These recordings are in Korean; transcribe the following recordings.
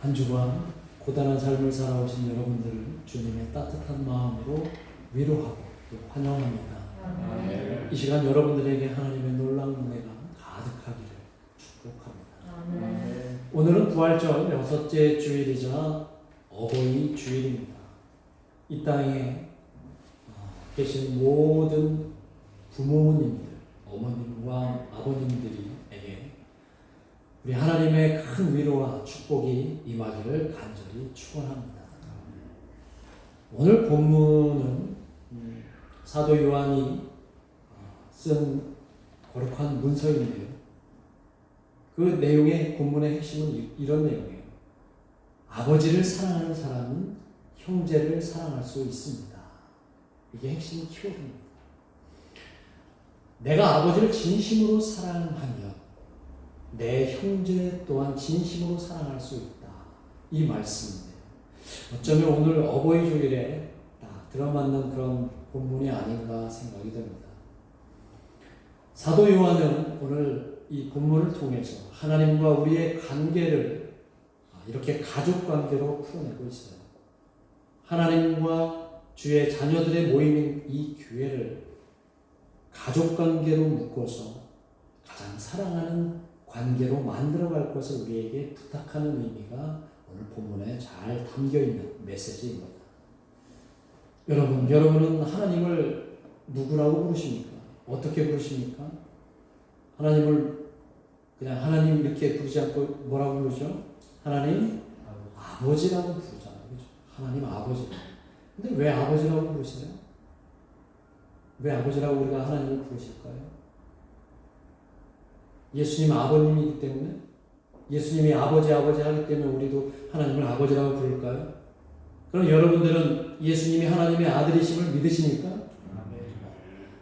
한 주간 고단한 삶을 살아오신 여러분들을 주님의 따뜻한 마음으로 위로하고 또 환영합니다. 이 시간 여러분들에게 하나님의 놀라운 은혜가 가득하기를 축복합니다. 오늘은 부활절 6째 주일이자 어버이 주일입니다. 이 땅에 계신 모든 부모님들, 어머님과 아버님들에게 우리 하나님의 큰 위로와 축복이 임하기를 간절히 축원합니다. 오늘 본문은 사도 요한이 쓴 거룩한 문서인데요. 그 내용의 본문의 핵심은 이런 내용이에요. 아버지를 사랑하는 사람은 형제를 사랑할 수 있습니다. 이게 핵심 키워드입니다. 내가 아버지를 진심으로 사랑하면 내 형제 또한 진심으로 사랑할 수 있다. 이 말씀인데 어쩌면 오늘 어버이 주일에 딱 들어맞는 그런 본문이 아닌가 생각이 됩니다. 사도 요한은 오늘 이 본문을 통해서 하나님과 우리의 관계를 이렇게 가족 관계로 풀어내고 있어요. 하나님과 주의 자녀들의 모임인 이 교회를 가족 관계로 묶어서 가장 사랑하는 관계로 만들어갈 것을 우리에게 부탁하는 의미가 오늘 본문에 잘 담겨있는 메시지입니다. 여러분은 하나님을 누구라고 부르십니까? 어떻게 부르십니까? 하나님을 그냥 하나님 이렇게 부르지 않고 뭐라고 부르죠? 하나님 아버지라고 부르잖아요. 그렇죠? 하나님 아버지. 근데 왜 아버지라고 부르세요? 왜 아버지라고 우리가 하나님을 부르실까요? 예수님 아버님이기 때문에, 예수님이 아버지 하기 때문에 우리도 하나님을 아버지라고 부를까요? 그럼 여러분들은 예수님이 하나님의 아들이심을 믿으십니까?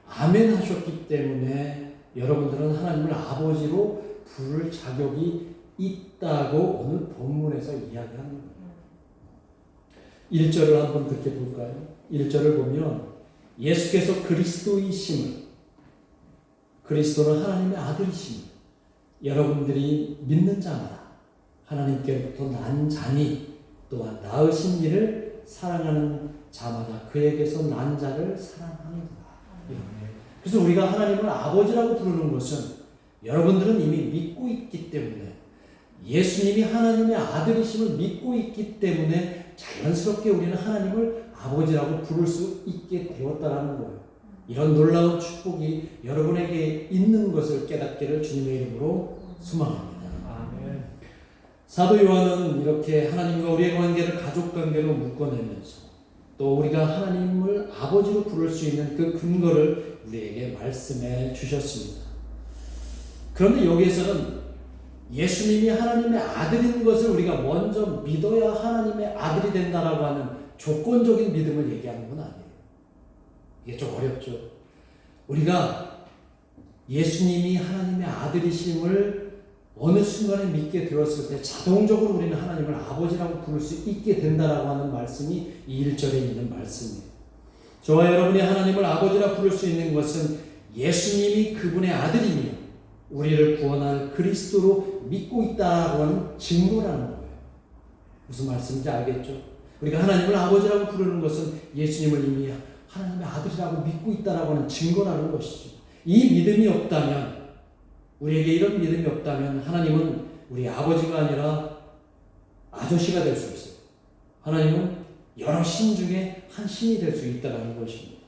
아멘 하셨기 때문에 여러분들은 하나님을 아버지로 부를 자격이 있다고 오늘 본문에서 이야기하는 거예요. 1절을 한번 그렇게 볼까요? 1절을 보면 예수께서 그리스도이심을, 그리스도는 하나님의 아들이심을 여러분들이 믿는 자마다 하나님께로부터 난 자니 또한 낳으신 이를 사랑하는 자마다 그에게서 난 자를 사랑하는구나. 그래서 우리가 하나님을 아버지라고 부르는 것은 여러분들은 이미 믿고 있기 때문에, 예수님이 하나님의 아들이심을 믿고 있기 때문에 자연스럽게 우리는 하나님을 아버지라고 부를 수 있게 되었다라는 거예요. 이런 놀라운 축복이 여러분에게 있는 것을 깨닫기를 주님의 이름으로 소망합니다. 아멘. 사도 요한은 이렇게 하나님과 우리의 관계를 가족 관계로 묶어내면서 또 우리가 하나님을 아버지로 부를 수 있는 그 근거를 우리에게 말씀해 주셨습니다. 그런데 여기에서는 예수님이 하나님의 아들인 것을 우리가 먼저 믿어야 하나님의 아들이 된다라고 하는 조건적인 믿음을 얘기하는 건 아니에요. 이게 좀 어렵죠. 우리가 예수님이 하나님의 아들이심을 어느 순간에 믿게 되었을 때 자동적으로 우리는 하나님을 아버지라고 부를 수 있게 된다라고 하는 말씀이 이 1절에 있는 말씀이에요. 저와 여러분이 하나님을 아버지라 부를 수 있는 것은 예수님이 그분의 아들이며 우리를 구원할 그리스도로 믿고 있다고 하는 증거라는 거예요. 무슨 말씀인지 알겠죠? 우리가 하나님을 아버지라고 부르는 것은 예수님을 이미 하나님의 아들이라고 믿고 있다라고 하는 증거라는 것이죠. 이 믿음이 없다면, 우리에게 이런 믿음이 없다면 하나님은 우리 아버지가 아니라 아저씨가 될 수 있어요. 하나님은 여러 신 중에 한 신이 될 수 있다는 것입니다.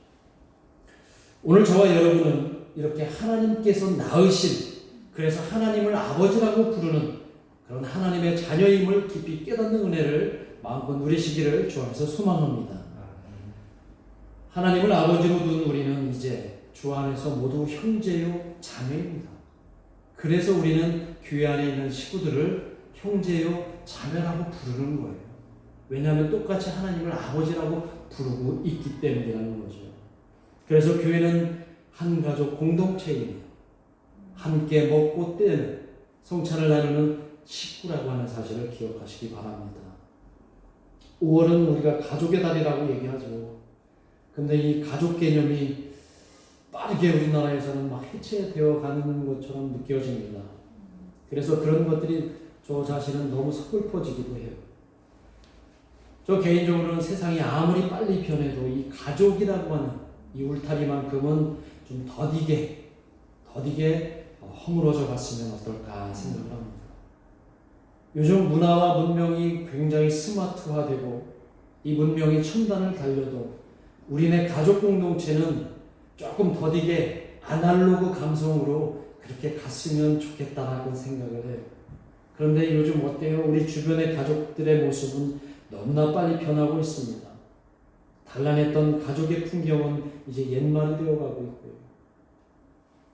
오늘 저와 여러분은 이렇게 하나님께서 낳으신, 그래서 하나님을 아버지라고 부르는 그런 하나님의 자녀임을 깊이 깨닫는 은혜를 마음껏 누리시기를 주 안에서 소망합니다. 하나님을 아버지로 둔 우리는 이제 주 안에서 모두 형제요 자매입니다. 그래서 우리는 교회 안에 있는 식구들을 형제요 자매라고 부르는 거예요. 왜냐하면 똑같이 하나님을 아버지라고 부르고 있기 때문이라는 거죠. 그래서 교회는 한 가족 공동체이며 함께 먹고 때는 성찬을 나누는 식구라고 하는 사실을 기억하시기 바랍니다. 5월은 우리가 가족의 달이라고 얘기하죠. 근데 이 가족 개념이 빠르게 우리나라에서는 막 해체되어 가는 것처럼 느껴집니다. 그래서 그런 것들이 저 자신은 너무 서글퍼지기도 해요. 저 개인적으로는 세상이 아무리 빨리 변해도 이 가족이라고 하는 이 울타리만큼은 좀 더디게 허물어져 갔으면 어떨까 생각을 합니다. 요즘 문화와 문명이 굉장히 스마트화되고 이 문명이 첨단을 달려도 우리네 가족 공동체는 조금 더디게 아날로그 감성으로 그렇게 갔으면 좋겠다라고 생각을 해요. 그런데 요즘 어때요? 우리 주변의 가족들의 모습은 너무나 빨리 변하고 있습니다. 단란했던 가족의 풍경은 이제 옛말이 되어가고 있고요.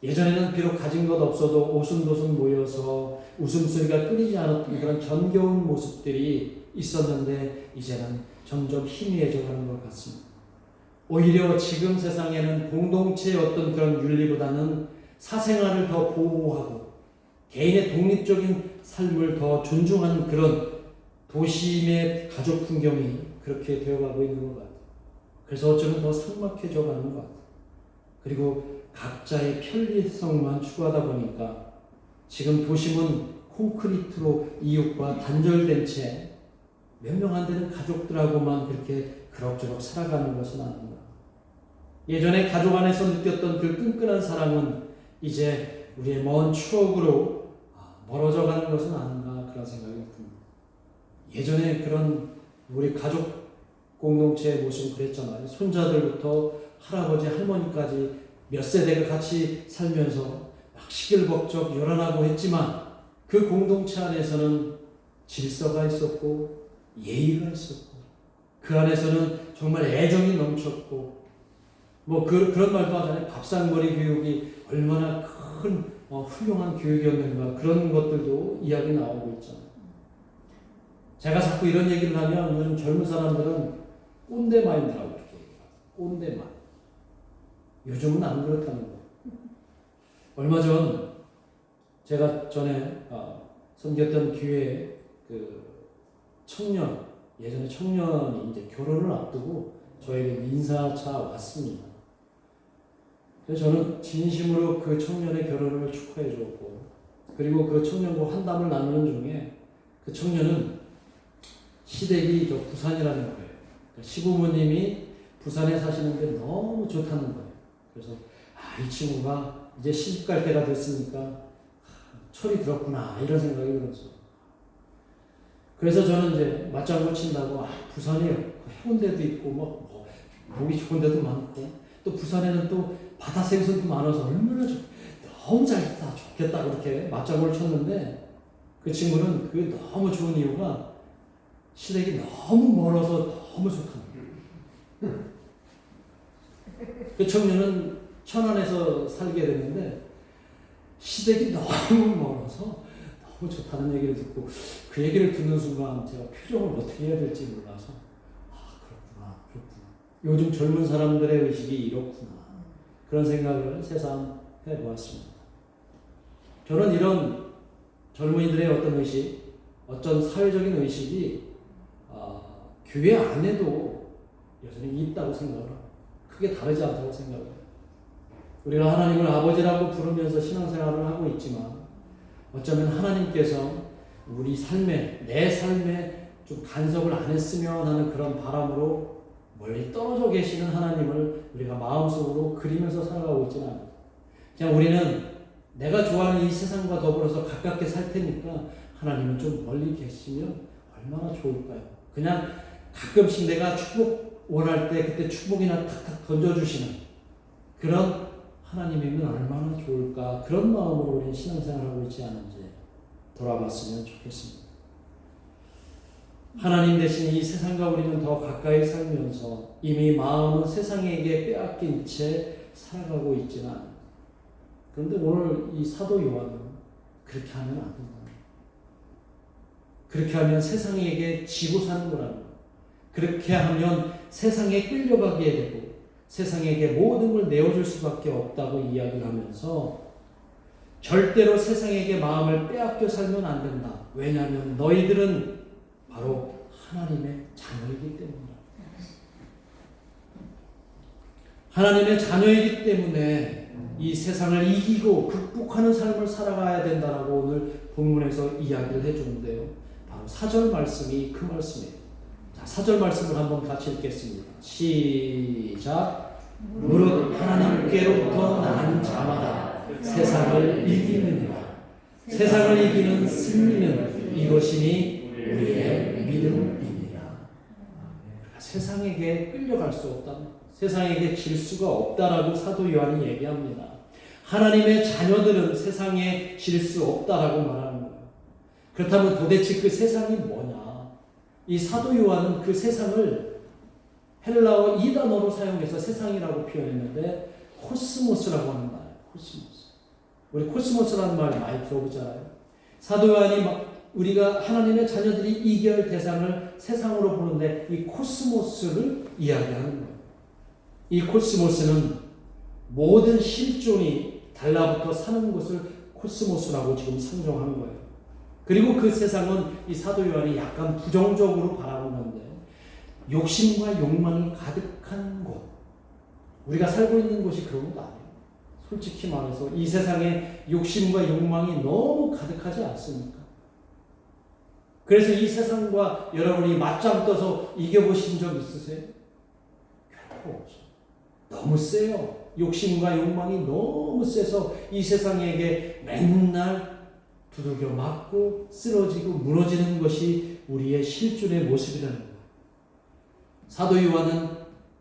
예전에는 비록 가진 것 없어도 오순도순 모여서 웃음소리가 끊이지 않았던 그런 정겨운 모습들이 있었는데 이제는 점점 희미해져 가는 것 같습니다. 오히려 지금 세상에는 공동체의 어떤 그런 윤리보다는 사생활을 더 보호하고 개인의 독립적인 삶을 더 존중하는 그런 도심의 가족 풍경이 그렇게 되어가고 있는 것 같아요. 그래서 어쩌면 더 삭막해져 가는 것 같아요. 그리고 각자의 편리성만 추구하다 보니까 지금 도심은 콘크리트로 이웃과 단절된 채 몇 명 안 되는 가족들하고만 그렇게 그럭저럭 살아가는 것은 아닌가. 예전에 가족 안에서 느꼈던 그 끈끈한 사랑은 이제 우리의 먼 추억으로 멀어져 가는 것은 아닌가 그런 생각이 듭니다. 예전에 그런 우리 가족 공동체의 모습은 그랬잖아요. 손자들부터 할아버지, 할머니까지 몇 세대가 같이 살면서 막 시끌벅적 요란하고 했지만 그 공동체 안에서는 질서가 있었고 예의가 있었고 그 안에서는 정말 애정이 넘쳤고 그런 말도 하잖아요. 밥상머리 교육이 얼마나 큰 훌륭한 교육이었는가 그런 것들도 이야기 나오고 있잖아요. 제가 자꾸 이런 얘기를 하면 요즘 젊은 사람들은 꼰대 마인드라고 이렇게 얘기해요. 꼰대 마인드. 요즘은 안 그렇다는 거예요. 얼마 전 제가 전에 섬겼던 교회에 예전에 청년이 이제 결혼을 앞두고 저에게 인사차 왔습니다. 그래서 저는 진심으로 그 청년의 결혼을 축하해 줬고, 그리고 그 청년과 한담을 나누는 중에 그 청년은 시댁이 부산이라는 거예요. 시부모님이 부산에 사시는데 너무 좋다는 거예요. 그래서 이 친구가 이제 시집 갈 때가 됐으니까 철이 들었구나 이런 생각이 들었어요. 그래서 저는 이제 맞장구 친다고 부산에 해운대도 있고 보기 좋은 데도 많고 또 부산에는 또 바다 생선도 많아서 얼마나 너무 좋겠다 그렇게 맞장구를 쳤는데 그 친구는 그게 너무 좋은 이유가 시댁이 너무 멀어서 너무 좋다는 거예요. 그 청년은 천안에서 살게 됐는데 시댁이 너무 멀어서 너무 좋다는 얘기를 듣고 그 얘기를 듣는 순간 제가 표정을 어떻게 해야 될지 몰라서 그렇구나. 요즘 젊은 사람들의 의식이 이렇구나. 그런 생각을 새삼 해보았습니다. 저는 이런 젊은이들의 어떤 의식, 어떤 사회적인 의식이 교회 안에도 여전히 있다고 생각을 합니다. 크게 다르지 않다고 생각해요. 우리가 하나님을 아버지라고 부르면서 신앙생활을 하고 있지만 어쩌면 하나님께서 우리 삶에, 내 삶에 좀 간섭을 안 했으면 하는 그런 바람으로 멀리 떨어져 계시는 하나님을 우리가 마음속으로 그리면서 살아가고 있지는 않아요. 그냥 우리는 내가 좋아하는 이 세상과 더불어서 가깝게 살 테니까 하나님은 좀 멀리 계시면 얼마나 좋을까요? 그냥 가끔씩 내가 축복 원할 때 그때 축복이나 탁탁 던져주시는 그런 하나님이면 얼마나 좋을까 그런 마음으로 우리는 신앙생활하고 있지 않은지 돌아봤으면 좋겠습니다. 하나님 대신 이 세상과 우리는 더 가까이 살면서 이미 마음은 세상에게 빼앗긴 채 살아가고 있지는 않아요. 그런데 오늘 이 사도 요한은 그렇게 하면 안 된다. 그렇게 하면 세상에게 지고 사는 거라는 거예요. 그렇게 하면 세상에 끌려가게 되고 세상에게 모든 걸 내어줄 수밖에 없다고 이야기를 하면서 절대로 세상에게 마음을 빼앗겨 살면 안 된다. 왜냐하면 너희들은 바로 하나님의 자녀이기 때문이다. 하나님의 자녀이기 때문에 이 세상을 이기고 극복하는 삶을 살아가야 된다라고 오늘 본문에서 이야기를 해주는데요. 바로 4절 말씀이 그 말씀이에요. 자, 4절 말씀을 한번 같이 읽겠습니다. 시작. 무릇 하나님께로부터 난 자마다 세상을 이기느니라. 세상을 이기는 승리는 이것이니 우리의 믿음입니다. 세상에게 끌려갈 수 없다. 세상에게 질 수가 없다라고 사도 요한이 얘기합니다. 하나님의 자녀들은 세상에 질 수 없다라고 말하는 거예요. 그렇다면 도대체 그 세상이 뭐냐? 이 사도 요한은 그 세상을 헬라어 이 단어로 사용해서 세상이라고 표현했는데 코스모스라고 하는 말이에요. 코스모스. 우리 코스모스라는 말 많이 들어보잖아요. 사도 요한이 우리가 하나님의 자녀들이 이겨할 대상을 세상으로 보는데 이 코스모스를 이야기하는 거예요. 이 코스모스는 모든 실존이 달라붙어 사는 것을 코스모스라고 지금 상정한 거예요. 그리고 그 세상은 이 사도 요한이 약간 부정적으로 바라보는데 욕심과 욕망이 가득한 곳. 우리가 살고 있는 곳이 그런 것 아니에요. 솔직히 말해서 이 세상에 욕심과 욕망이 너무 가득하지 않습니까? 그래서 이 세상과 여러분이 맞짱 떠서 이겨보신 적 있으세요? 결코 없어요. 너무 세요. 욕심과 욕망이 너무 세서 이 세상에게 맨날 두들겨 맞고 쓰러지고 무너지는 것이 우리의 실존의 모습이라는 거예요. 사도 요한은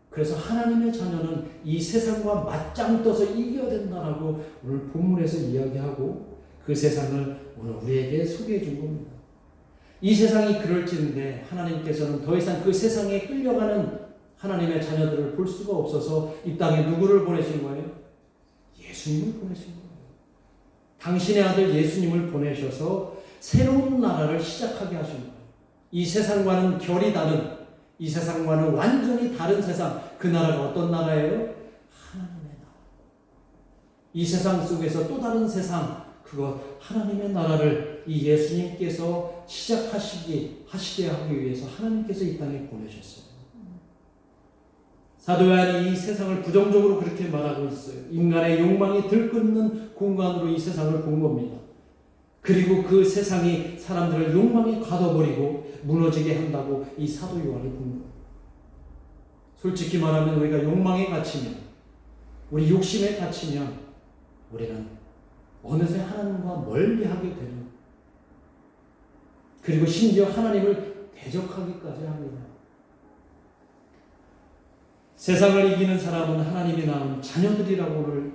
그래서 하나님의 자녀는 이 세상과 맞짱 떠서 이겨야 된다라고 오늘 본문에서 이야기하고 그 세상을 오늘 우리에게 소개해 준 겁니다. 이 세상이 그럴지인데 하나님께서는 더 이상 그 세상에 끌려가는 하나님의 자녀들을 볼 수가 없어서 이 땅에 누구를 보내신 거예요? 예수님을 보내신 거예요. 당신의 아들 예수님을 보내셔서 새로운 나라를 시작하게 하신 거예요. 이 세상과는 결이 다른, 이 세상과는 완전히 다른 세상, 그 나라가 어떤 나라예요? 하나님의 나라. 이 세상 속에서 또 다른 세상, 그것 하나님의 나라를 이 예수님께서 하시게 하기 위해서 하나님께서 이 땅에 보내셨어요. 사도 요한이 이 세상을 부정적으로 그렇게 말하고 있어요. 인간의 욕망이 들끓는 공간으로 이 세상을 본 겁니다. 그리고 그 세상이 사람들을 욕망에 가둬버리고 무너지게 한다고 이 사도 요한이 본 거예요. 솔직히 말하면 우리가 욕망에 갇히면, 우리 욕심에 갇히면 우리는 어느새 하나님과 멀리하게 되는, 그리고 심지어 하나님을 대적하기까지 합니다. 세상을 이기는 사람은 하나님이 낳은 자녀들이라고를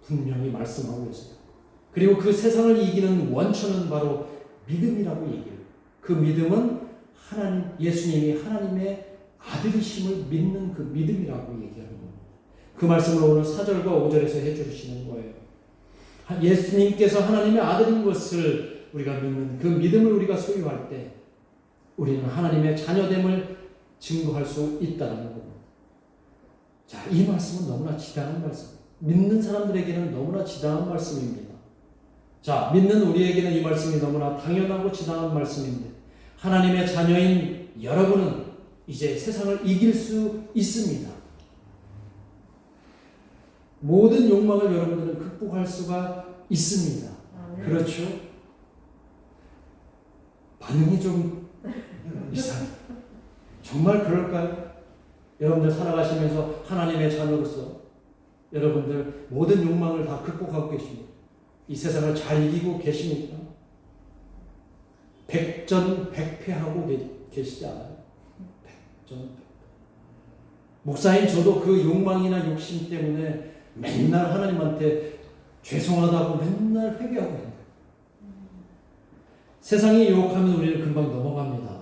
분명히 말씀하고 있어요. 그리고 그 세상을 이기는 원천은 바로 믿음이라고 얘기해요. 그 믿음은 예수님이 하나님의 아들이심을 믿는 그 믿음이라고 얘기하는 겁니다. 그 말씀을 오늘 4절과 5절에서 해주시는 거예요. 예수님께서 하나님의 아들인 것을 우리가 믿는 그 믿음을 우리가 소유할 때 우리는 하나님의 자녀됨을 증거할 수 있다는 겁니다. 자, 이 말씀은 너무나 지당한 말씀. 믿는 사람들에게는 너무나 지당한 말씀입니다. 자, 믿는 우리에게는 이 말씀이 너무나 당연하고 지당한 말씀인데 하나님의 자녀인 여러분은 이제 세상을 이길 수 있습니다. 모든 욕망을 여러분들은 극복할 수가 있습니다. 그렇죠? 반응이 좀 이상해요. 정말 그럴까요? 여러분들 살아가시면서 하나님의 자녀로서 여러분들 모든 욕망을 다 극복하고 계십니까? 이 세상을 잘 이기고 계십니까? 백전백패하고 계시지 않아요? 백전백패. 목사인 저도 그 욕망이나 욕심 때문에 맨날 하나님한테 죄송하다고 맨날 회개하고 있는 거예요. 세상이 유혹하면 우리는 금방 넘어갑니다.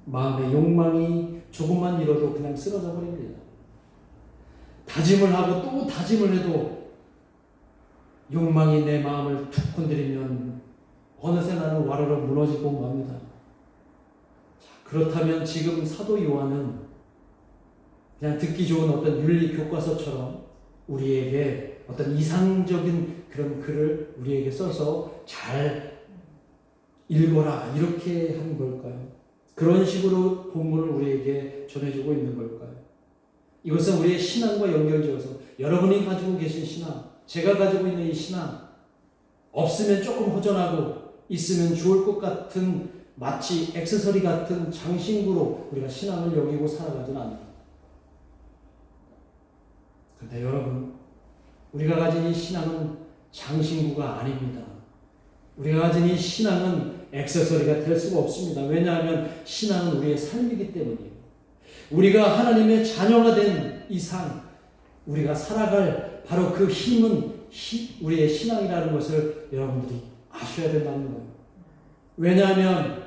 마음의 욕망이 조금만 잃어도 그냥 쓰러져 버립니다. 다짐을 하고 또 다짐을 해도 욕망이 내 마음을 툭 건드리면 어느새 나는 와르르 무너지고 맙니다. 자, 그렇다면 지금 사도 요한은 그냥 듣기 좋은 어떤 윤리 교과서처럼 우리에게 어떤 이상적인 그런 글을 우리에게 써서 잘 읽어라 이렇게 한 걸까요? 그런 식으로 본문을 우리에게 전해주고 있는 걸까요? 이것은 우리의 신앙과 연결지어서 여러분이 가지고 계신 신앙, 제가 가지고 있는 이 신앙, 없으면 조금 허전하고 있으면 좋을 것 같은 마치 액세서리 같은 장신구로 우리가 신앙을 여기고 살아가지는 않습니다. 그런데 여러분, 우리가 가진 이 신앙은 장신구가 아닙니다. 우리가 가진 이 신앙은 액세서리가 될 수가 없습니다. 왜냐하면 신앙은 우리의 삶이기 때문이에요. 우리가 하나님의 자녀가 된 이상 우리가 살아갈 바로 그 힘은 우리의 신앙이라는 것을 여러분들이 아셔야 된다는 거예요. 왜냐하면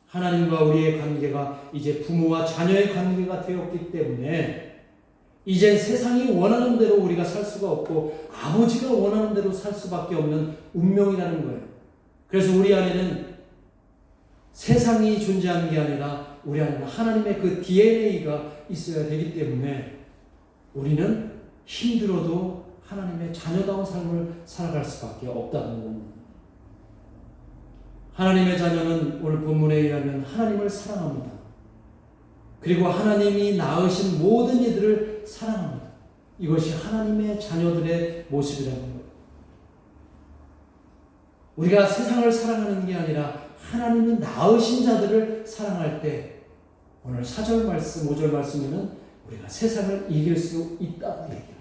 하나님과 우리의 관계가 이제 부모와 자녀의 관계가 되었기 때문에 이젠 세상이 원하는 대로 우리가 살 수가 없고 아버지가 원하는 대로 살 수밖에 없는 운명이라는 거예요. 그래서 우리 안에는 세상이 존재하는 게 아니라 우리 안에는 하나님의 그 DNA가 있어야 되기 때문에 우리는 힘들어도 하나님의 자녀다운 삶을 살아갈 수밖에 없다는 겁니다. 하나님의 자녀는 오늘 본문에 의하면 하나님을 사랑합니다. 그리고 하나님이 낳으신 모든 이들을 사랑합니다. 이것이 하나님의 자녀들의 모습이라는 거예요. 우리가 세상을 사랑하는 게 아니라 하나님이 낳으신 자들을 사랑할 때 오늘 4절 말씀, 5절 말씀에는 우리가 세상을 이길 수 있다고 얘기해요.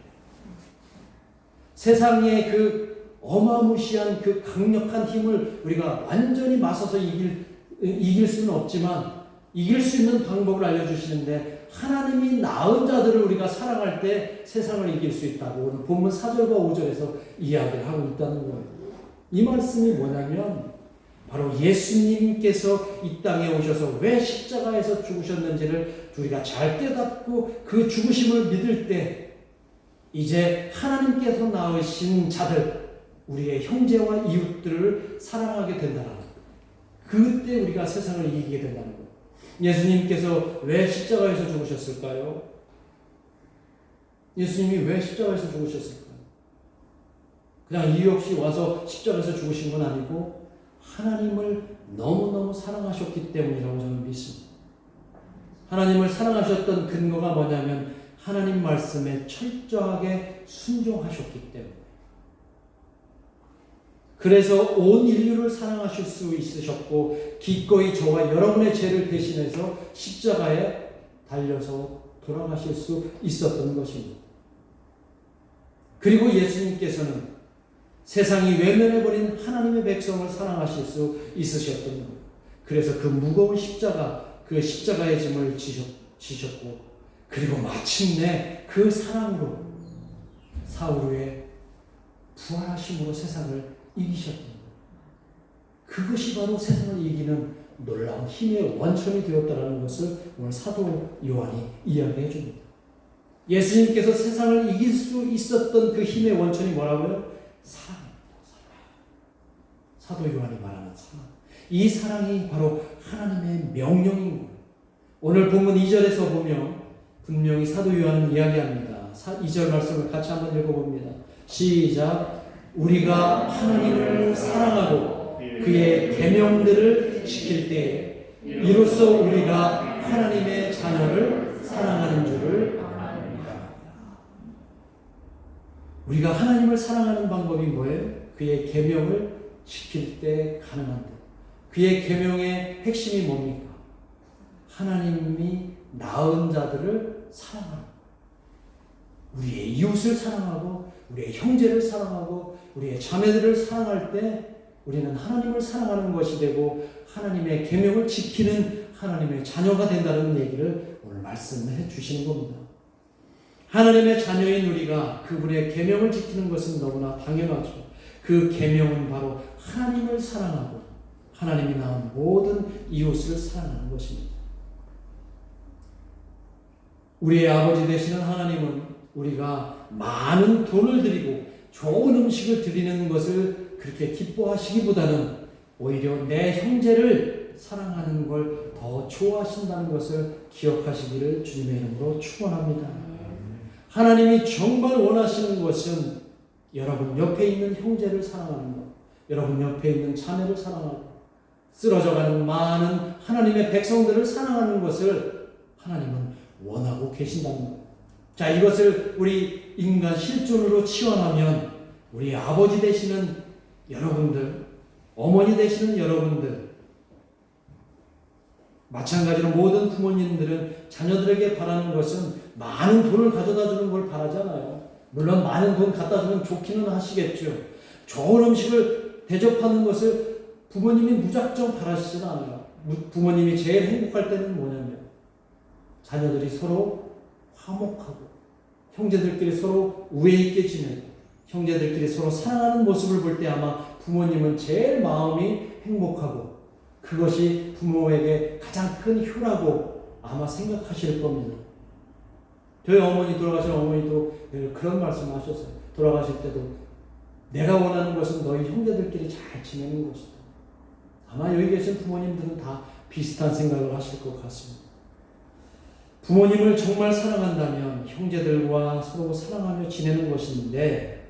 세상의 그 어마무시한 그 강력한 힘을 우리가 완전히 맞서서 이길 수는 없지만 이길 수 있는 방법을 알려주시는데 하나님이 낳은 자들을 우리가 사랑할 때 세상을 이길 수 있다고 오늘 본문 4절과 5절에서 이야기를 하고 있다는 거예요. 이 말씀이 뭐냐면 바로 예수님께서 이 땅에 오셔서 왜 십자가에서 죽으셨는지를 우리가 잘 깨닫고 그 죽으심을 믿을 때 이제 하나님께서 낳으신 자들, 우리의 형제와 이웃들을 사랑하게 된다는 거예요. 그때 우리가 세상을 이기게 된다는 거예요. 예수님께서 왜 십자가에서 죽으셨을까요? 예수님이 왜 십자가에서 죽으셨을까요? 그냥 이유 없이 와서 십자가에서 죽으신 건 아니고 하나님을 너무너무 사랑하셨기 때문이라고 저는 믿습니다. 하나님을 사랑하셨던 근거가 뭐냐면 하나님 말씀에 철저하게 순종하셨기 때문에. 그래서 온 인류를 사랑하실 수 있으셨고 기꺼이 저와 여러분의 죄를 대신해서 십자가에 달려서 돌아가실 수 있었던 것입니다. 그리고 예수님께서는 세상이 외면해버린 하나님의 백성을 사랑하실 수 있으셨던 거예요. 그래서 그 무거운 십자가, 그 십자가의 짐을 지셨고 그리고 마침내 그 사랑으로 사흘 후에 부활하심으로 세상을 이기셨던 거예요. 그것이 바로 세상을 이기는 놀라운 힘의 원천이 되었다는 것을 오늘 사도 요한이 이야기해 줍니다. 예수님께서 세상을 이길 수 있었던 그 힘의 원천이 뭐라고요? 사랑입니다. 사도 요한이 말하는 사랑. 이 사랑이 바로 하나님의 명령인 거예요. 오늘 본문 2절에서 보면 분명히 사도 요한은 이야기합니다. 2절 말씀을 같이 한번 읽어봅니다. 시작. 우리가 하나님을 사랑하고 그의 계명들을 지킬 때에 이로써 우리가 하나님의 자녀를 사랑하는 줄을 압니다. 우리가 하나님을 사랑하는 방법이 뭐예요? 그의 계명을 지킬 때 가능한데 그의 계명의 핵심이 뭡니까? 하나님이 낳은 자들을 사랑하는 우리의 이웃을 사랑하고 우리의 형제를 사랑하고 우리의 자매들을 사랑할 때 우리는 하나님을 사랑하는 것이 되고 하나님의 계명을 지키는 하나님의 자녀가 된다는 얘기를 오늘 말씀해 주시는 겁니다. 하나님의 자녀인 우리가 그분의 계명을 지키는 것은 너무나 당연하죠. 그 계명은 바로 하나님을 사랑하고 하나님이 낳은 모든 이웃을 사랑하는 것입니다. 우리의 아버지 되시는 하나님은 우리가 많은 돈을 드리고 좋은 음식을 드리는 것을 그렇게 기뻐하시기보다는 오히려 내 형제를 사랑하는 걸 더 좋아하신다는 것을 기억하시기를 주님의 이름으로 축원합니다. 하나님이 정말 원하시는 것은 여러분 옆에 있는 형제를 사랑하는 것, 여러분 옆에 있는 자매를 사랑하고 쓰러져가는 많은 하나님의 백성들을 사랑하는 것을 하나님은 원하고 계신다는 것. 자, 이것을 우리 인간 실존으로 치환하면 우리 아버지 되시는 여러분들, 어머니 되시는 여러분들, 마찬가지로 모든 부모님들은 자녀들에게 바라는 것은 많은 돈을 가져다 주는 걸 바라잖아요. 물론 많은 돈 갖다 주면 좋기는 하시겠죠. 좋은 음식을 대접하는 것을 부모님이 무작정 바라시진 않아요. 부모님이 제일 행복할 때는 뭐냐면 자녀들이 서로 화목하고 형제들끼리 서로 우애 있게 지내고 형제들끼리 서로 사랑하는 모습을 볼 때 아마 부모님은 제일 마음이 행복하고 그것이 부모에게 가장 큰 효라고 아마 생각하실 겁니다. 저희 어머니, 돌아가신 어머니도 그런 말씀 하셨어요. 돌아가실 때도 내가 원하는 것은 너희 형제들끼리 잘 지내는 것이다. 아마 여기 계신 부모님들은 다 비슷한 생각을 하실 것 같습니다. 부모님을 정말 사랑한다면 형제들과 서로 사랑하며 지내는 것인데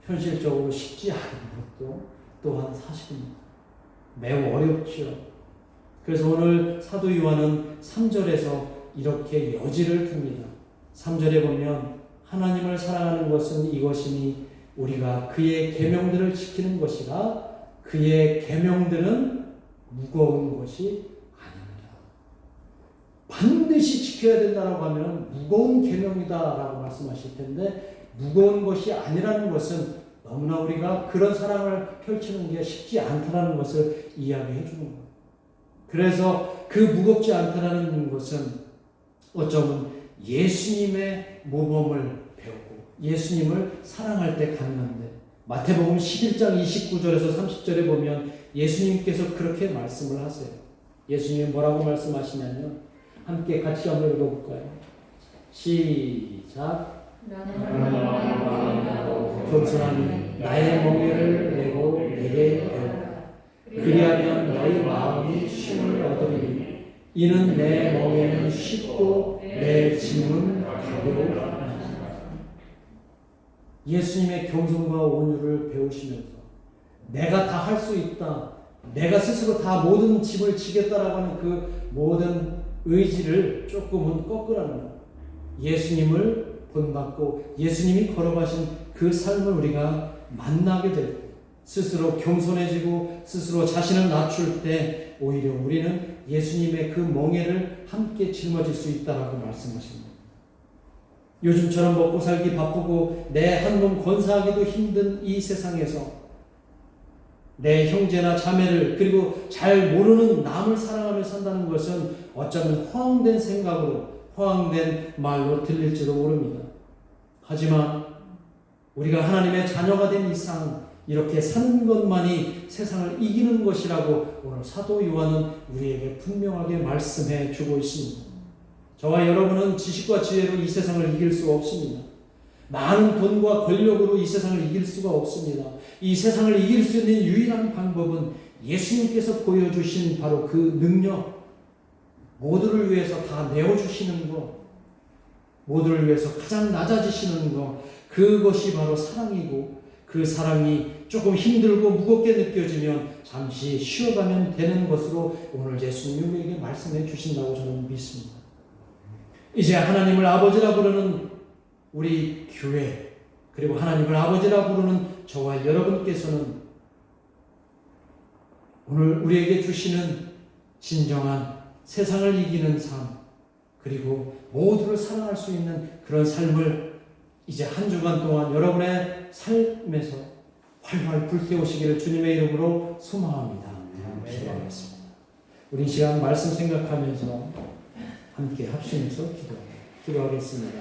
현실적으로 쉽지 않은 것도 또한 사실입니다. 매우 어렵죠. 그래서 오늘 사도 요한은 3절에서 이렇게 여지를 둡니다. 3절에 보면 하나님을 사랑하는 것은 이것이니 우리가 그의 계명들을 지키는 것이라 그의 계명들은 무거운 것이 아닙니다. 반드시 지켜야 된다고 하면 무거운 계명이다라고 말씀하실 텐데 무거운 것이 아니라는 것은 너무나 우리가 그런 사랑을 펼치는 게 쉽지 않다는 것을 이야기해 주는 거예요. 그래서 그 무겁지 않다는 것은 어쩌면 예수님의 모범을 배우고 예수님을 사랑할 때 가능한데 마태복음 11장 29절에서 30절에 보면 예수님께서 그렇게 말씀을 하세요. 예수님이 뭐라고 말씀하시냐면 함께 같이 한번 읽어볼까요? 시작. 겸손하니 나의 멍에를 내고 내게 배우라. 그리하면 너희 마음이 쉼을 얻으리니 이는 내 멍에는 쉽고 내 짐은 가벼우라. 예수님의 겸손과 온유를 배우시면서 내가 다 할 수 있다, 내가 스스로 다 모든 짐을 지겠다라고 하는 그 모든 의지를 조금은 꺾으라는 거예요. 예수님을 본받고 예수님이 걸어가신 그 삶을 우리가 만나게 되고 스스로 겸손해지고 스스로 자신을 낮출 때 오히려 우리는 예수님의 그 멍에를 함께 짊어질 수 있다라고 말씀하십니다. 요즘처럼 먹고 살기 바쁘고 내 한 몸 건사하기도 힘든 이 세상에서 내 형제나 자매를 그리고 잘 모르는 남을 사랑하며 산다는 것은 어쩌면 허황된 생각으로 허황된 말로 들릴지도 모릅니다. 하지만 우리가 하나님의 자녀가 된 이상 이렇게 사는 것만이 세상을 이기는 것이라고 오늘 사도 요한은 우리에게 분명하게 말씀해 주고 있습니다. 저와 여러분은 지식과 지혜로 이 세상을 이길 수가 없습니다. 많은 돈과 권력으로 이 세상을 이길 수가 없습니다. 이 세상을 이길 수 있는 유일한 방법은 예수님께서 보여주신 바로 그 능력, 모두를 위해서 다 내어주시는 것, 모두를 위해서 가장 낮아지시는 것, 그것이 바로 사랑이고 그 사랑이 조금 힘들고 무겁게 느껴지면 잠시 쉬어가면 되는 것으로 오늘 예수님이 우리에게 말씀해 주신다고 저는 믿습니다. 이제 하나님을 아버지라 부르는 우리 교회 그리고 하나님을 아버지라 부르는 저와 여러분께서는 오늘 우리에게 주시는 진정한 세상을 이기는 삶 그리고 모두를 사랑할 수 있는 그런 삶을 이제 한 주간 동안 여러분의 삶에서 활활 불태우시기를 주님의 이름으로 소망합니다. 기도하겠습니다. 우리 시간 말씀 생각하면서 함께 합심해서 기도하겠습니다.